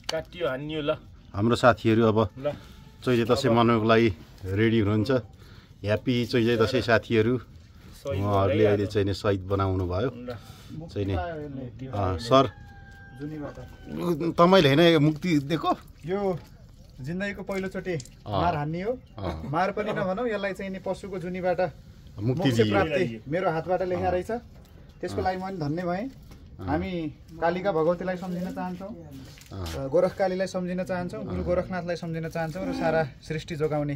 काटियो हान्नियो ल हाम्रो साथीहरू अब ल चैते दसैँ मनाउनको लागि रेडी हुनुहुन्छ ह्याप्पी चैते दसैँ साथीहरू उहाँहरूले अहिले चाहिँ नि सहिद बनाउनु भयो चाहिँ नि सर तपाईँले होइन मुक्ति दिएको यो जिन्दगीको पहिलोचोटि मार हान्ने हो मार पनि नभनौँ यसलाई चाहिँ नि पशुको जुनीबाट मुक्ति प्राप्ति मेरो हातबाट लेखा रहेछ त्यसको लागि म पनि धन्य भएँ हामी कालिका भगवतीलाई सम्झिन चाहन्छौँ गोरखकालीलाई सम्झिन चाहन्छौँ गुरु गोरखनाथलाई सम्झिन चाहन्छौँ र सारा सृष्टि जोगाउने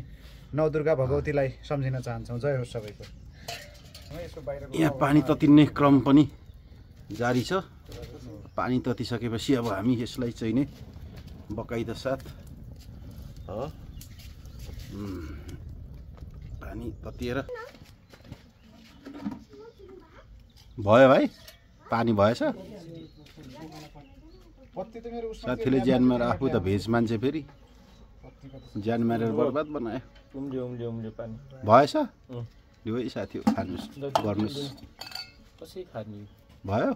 नवदुर्गा भगवतीलाई सम्झिन चाहन्छौँ जय होस् सबैको यहाँ पानी ततिने क्रम पनि जारी छ पानी ततिसकेपछि अब हामी यसलाई चाहिँ नि बकाइदा साथ पानी ततिएर भयो भाइ पानी भएछ साथीले ज्यान मारेर आफू त भेज मान्छे फेरि ज्यान मारेर बर्बाद बनायो भएछ यो साथी खानुहोस् गर्नुहोस् भयो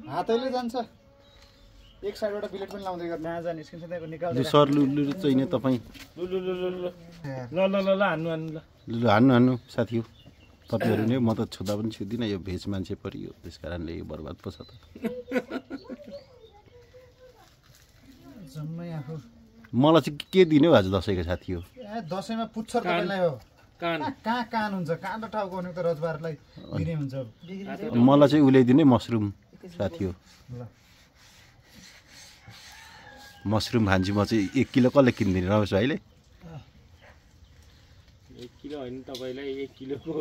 हातैले जान्छ एक साइडबाट बिलेट पनि लाउँदै गर्नु नजा निस्किन्छ त्यहाँको निकाल्दै सर लु चाहिँ नि तपाईँ ल हान्नु साथी हो तपाईँहरू नै म त छुँदा पनि छुँदिनँ यो भेज मान्छे परियो त्यस कारणले यो बर्बाद पो छ त जम्मै आफू मलाई चाहिँ के दिने हो आज दसैँको साथी हो दसैँमा पुच्छर तपाईँलाई हो कहाँ कान हुन्छ कहाँ र टाउको भनेको त रजबारलाई दिने हुन्छ मलाई चाहिँ उल्याइदिने मसरुम साथी हो मसरुम खान्छु म चाहिँ 1 किलो कसले किनिदिने रमेश भाइले 1 किलो होइन तपाईँलाई 1 किलोको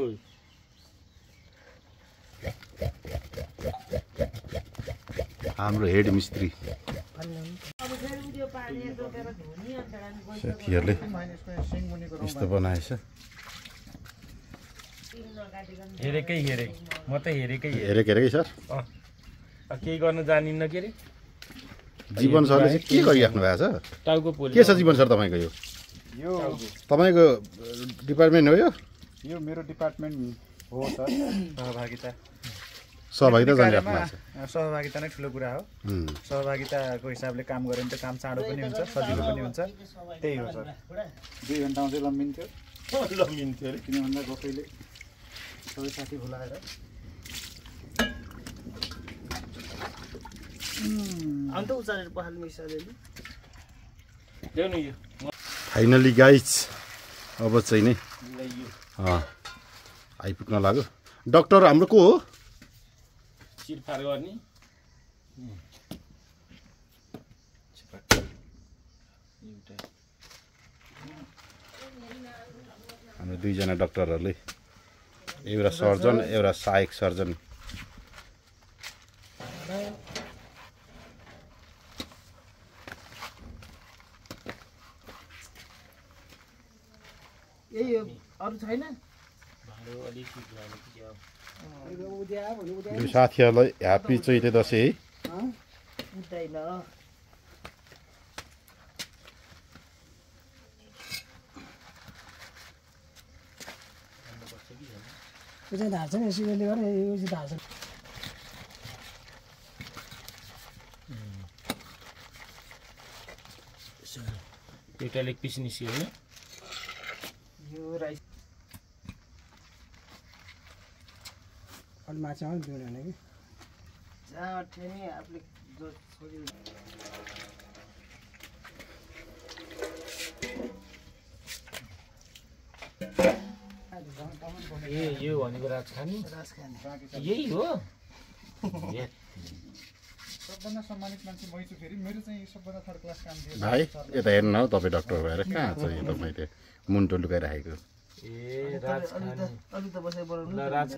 हाम्रो हेड मिस्त्री साथीहरूले यस्तो बनाएछ हेरेकै हेरे म त हेरेकै हेरेकै सर केही गर्न जानिन्न के अरे जीवन सरले चाहिँ के गरिराख्नु भएको छ टाउको पोल्यो के छ जीवन सर तपाईँको यो तपाईँको डिपार्टमेन्ट हो यो मेरो डिपार्टमेन्ट हो सर सहभागिता जानिराख्नु भएको छ सहभागिता नै ठुलो कुरा हो सहभागिताको हिसाबले काम गऱ्यो भने त काम चाँडो पनि हुन्छ सजिलो पनि हुन्छ त्यही हो सर 2 घन्टामा चाहिँ लम्बिन्थ्यो अरे किन भन्दा गफैले सबै साथी बोलाएर अन्त उचालेर पखाल मिसाले ल्याउ न यो फाइनली गाइज अब चाहिँ नि आइपुग्न लाग्यो डाक्टर हाम्रो को हो चिरफार गर्ने हाम्रो 2 जना डाक्टरहरूले एउटा सर्जन एउटा सहायक सर्जन यही हो अरु छैन यो साथीहरूलाई ह्याप्पी चैते दसैँ है उठ्दैन यो चाहिँ धार्छ नि सिगरेटले गर्दा यो चाहिँ धार्छ एउटा लेग पिस निस्क्यो होइन यो राइस अलि माछा पनि दिउँ भने कि जहाँ अट्ठ्यो नि आफूले जो छोड्यो ए यो भनेको राजखानी यही हो सबभन्दा सम्मानित मान्छे मै छु फेरि मेरो चाहिँ सबभन्दा थर्ड क्लास काम थियो भाइ यता हेर्नु हौ तपाईँ डाक्टर भएर कहाँ छ यो तपाईँले मुन्टो लुकाइराखेको ए राजखानी अलि त बसाइ बनाउनु ल राज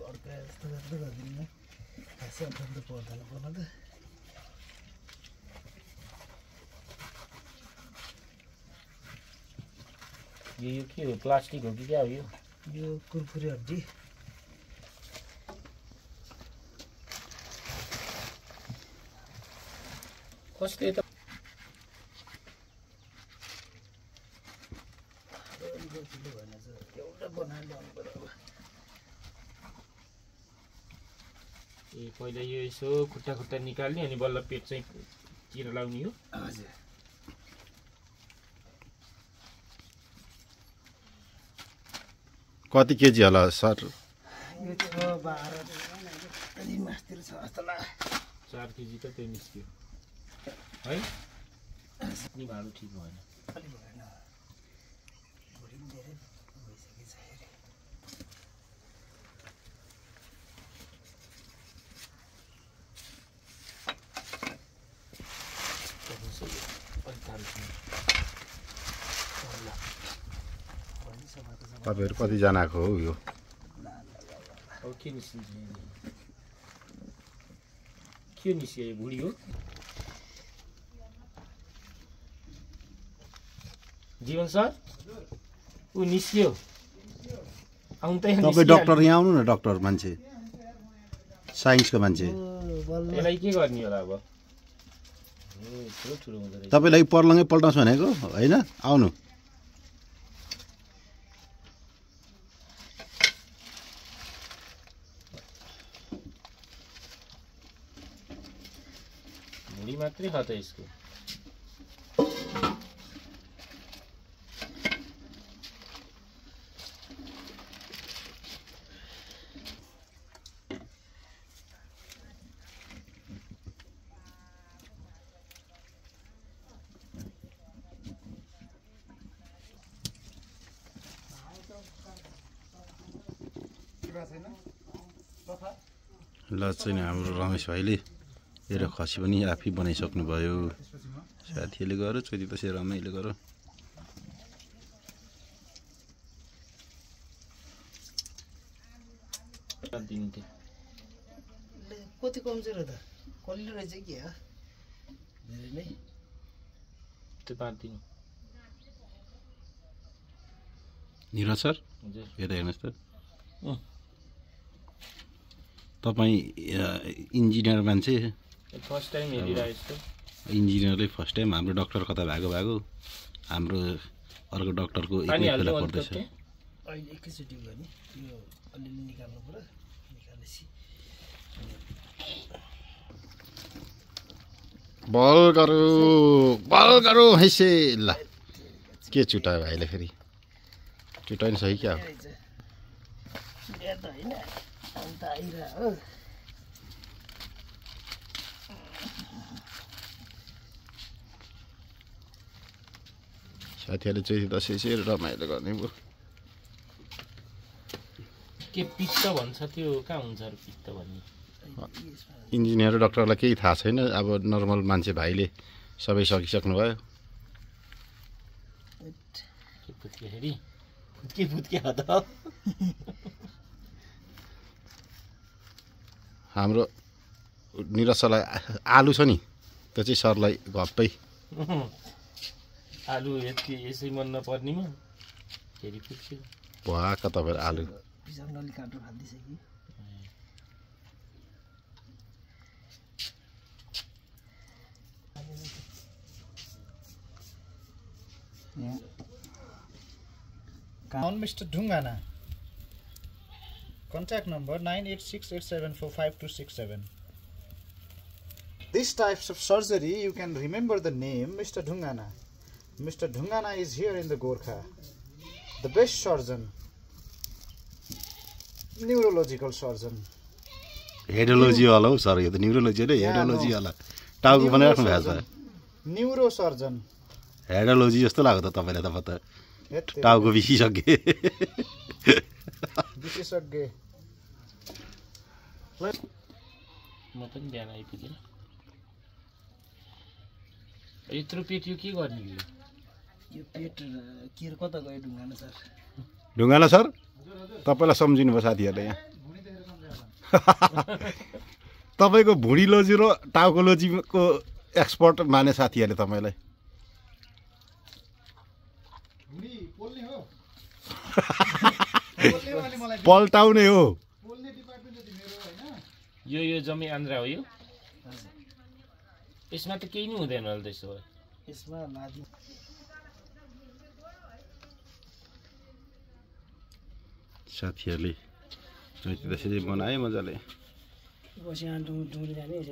यो के हो प्लास्टिक हो कि क्या हो यो कुरकुरे हड्डी कस्तो त ए पहिला यो यसो खुट्टा खुट्टा निकाल्ने अनि बल्ल पेट चाहिँ चिर लाउने हो हजुर कति केजी होला सर? यो 6-12 कति मासतिर छ जस्तो लाग्यो। 4 केजी त त्यही निस्क्यो है। नि भाडु ठिक भएन। अलि भएन। भुँडी पनि धेरै भइसकेको छ हेरे। तपाईँहरू कतिजनाको हो यो? अब के निस्किन्छ? के निस्क्यो? यो भुडी हो। जीवन सर ऊ निस्क्यो। आउनु त यहाँ। तपाईँ डक्टर यहाँ आउनु न, डक्टर मान्छे, साइन्सको मान्छे। यसलाई के गर्ने होला अब? ठुलो ठुलो हुँदो रहेछ। तपाईँलाई पर्लङै पल्टाउँछु भनेको होइन? आउनु। भुडी मात्रै छ त यसको। ल चाहिँ हाम्रो रमेश भाइले मेरो खसी पनि आफै बनाइसक्नु भयो। साथीहरूले गर छोरी त्यसै रमाइलो गर। कति कमजोर हो त? कलिलो रहेछ के हो? धेरै नै। त्यो पार्दिनु। निरज सर हजुर। यता हेर्नुहोस् त। तपाईँ इन्जिनियर मान्छे, फर्स्ट टाइम हेरिरहेको छु। इन्जिनियरले फर्स्ट टाइम। हाम्रो डक्टर कता भएको हाम्रो अर्को डक्टरको एकैखेला पर्दैछ। अहिले एकैचोटि भयो नि, यो अलिअलि निकाल्नु पर्यो। निकालेपछि बल गरौँ हैसे। ल के चुटायो भाइले फेरि? चुटायो नि सही क्या हो? चुट्या त होइन, अन्त आइरह हो। साथीहरूले चाहिँ दसैँ रमाइलो गर्ने भयो। के पित्त भन्छ त्यो कहाँ हुन्छ र पित्त भन्ने? इन्जिनियर डक्टरलाई केही थाहा छैन। अब नर्मल मान्छे भाइले सबै सकिसक्नु भयो। फुत्के हो त। हाम्रो निरज सरलाई आलु छ नि, त्यो चाहिँ सरलाई घप्पै। आलु यसै मन नपर्नेमा फेरि पुग्छ। भुवाका तपाईँहरू आलु पिसाउन अलिक काटो खाँदैछ कि On Mr. Dhungana. Contact number 9868745267. These types of surgery, you can remember the name Mr. Dhungana. Mr. Dhungana is here in the Gorkha. The best surgeon. Neurological surgeon. हेडोलोजी वाला हो सर, यो त न्युरोलोजी होइन, हेडोलोजी वाला। टाउको बनाइराख्नु भएको छ। न्युरोसर्जन। हेडोलोजी जस्तो लाग्यो त तपाईँलाई त। म त टाउको विशेषज्ञ। विशेषज्ञ। म पनि बिहान आइपुगेँ। यत्रो पेट यो के गर्ने? यो पेट के कता गयो ढुङ्गाना सर? ढुङ्गाना सर तपाईँलाई सम्झिनु भयो साथीहरूले यहाँ। तपाईँको भुँडीलोजी र टाउकोलोजीको एक्सपर्ट माने साथीहरूले तपाईँलाई। पल्टाउने हो यो जम्मै आन्द्रा हो यो। यसमा त केही नै हुँदैन होला त्यसो भए। यसमा लादी साथीहरूले त्यसरी बनाए मजाले। बसी आन्टु डुङ्री जाने